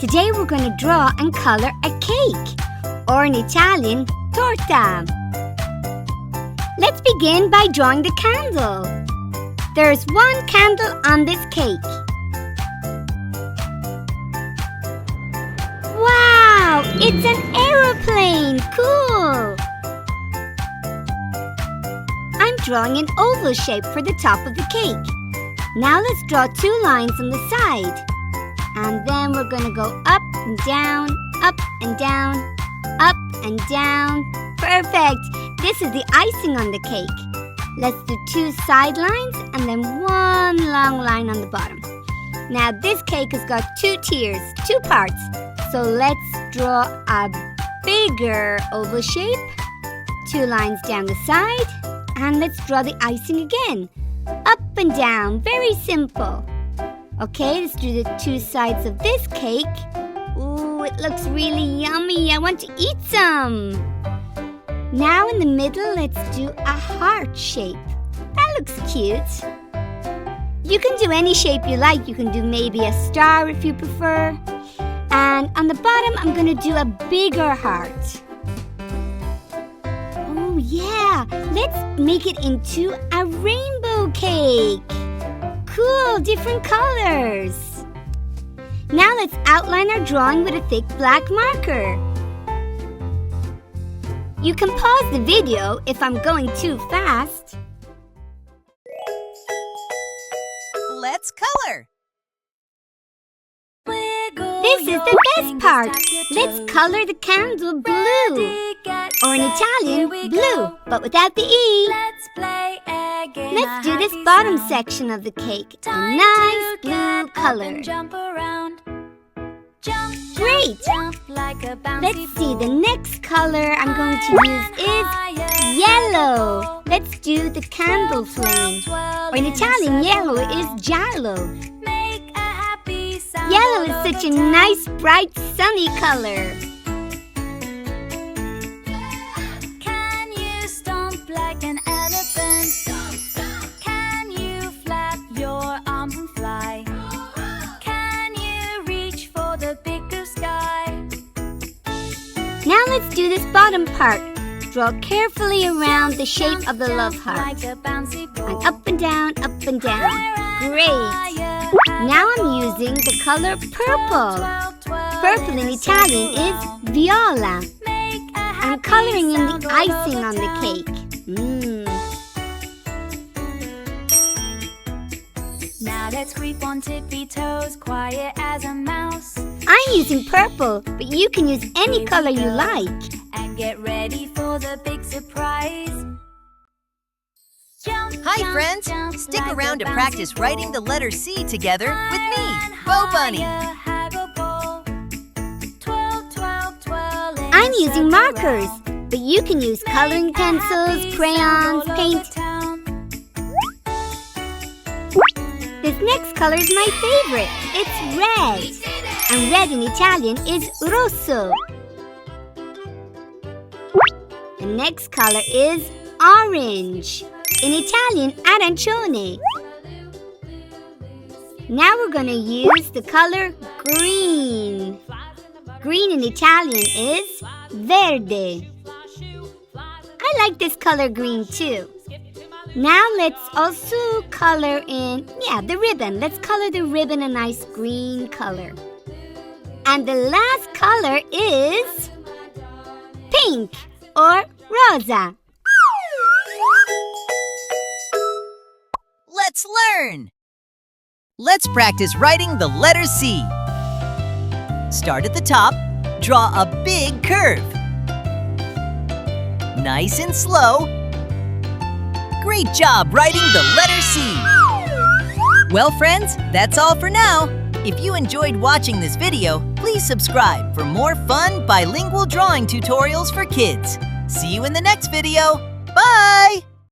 Today we're going to draw and color a cake, or in Italian, torta. Let's begin by drawing the candle. There's one candle on this cake. Wow, it's an aeroplane! Cool! I'm drawing an oval shape for the top of the cake. Now let's draw two lines on the side. And then we're going to go up and down, up and down, up and down. Perfect! This is the icing on the cake. Let's do two side lines and then one long line on the bottom. Now this cake has got two tiers, two parts. So let's draw a bigger oval shape. Two lines down the side. And let's draw the icing again. Up and down. Very simple. Okay, let's do the two sides of this cake. Ooh, it looks really yummy. I want to eat some. Now in the middle, let's do a heart shape. That looks cute. You can do any shape you like. You can do maybe a star if you prefer. And on the bottom, I'm going to do a bigger heart. Oh yeah, let's make it into a rainbow cake. Cool, different colors. Now let's outline our drawing with a thick black marker. You can pause the video if I'm going too fast. Let's color. This is the best part. Let's color the candle blue. Or in Italian, blue, but without the E. Let's do this bottom section of the cake. A nice blue color. Great! Let's see, the next color I'm going to use is yellow. Let's do the candle flame. Or in Italian, yellow is giallo. Yellow is such a nice, bright, sunny color. Can you stomp like an elephant? Can you flap your arms and fly? Can you reach for the bigger sky? Now let's do this bottom part. Draw carefully around the shape of the love heart. And up and down, up and down. Great! Now I'm using the color purple. Purple in Italian is viola. I'm coloring in the icing on the cake. Now let's creep on tippy toes, quiet as a mouse. I'm using purple, but you can use any color you like. And get ready for the big surprise. Hi friends! Stick around to practice writing the letter C together with me, Bo Bunny. I'm using markers, but you can use coloring pencils, crayons, paint. This next color is my favorite. It's red. And red in Italian is rosso. The next color is orange. In Italian, arancione. Now we're going to use the color green. Green in Italian is verde. I like this color green too. Now let's also color in, the ribbon. Let's color the ribbon a nice green color. And the last color is pink or rosa. Let's learn! Let's practice writing the letter C. Start at the top, draw a big curve. Nice and slow. Great job writing the letter C. Well, friends, that's all for now. If you enjoyed watching this video, please subscribe for more fun bilingual drawing tutorials for kids. See you in the next video. Bye!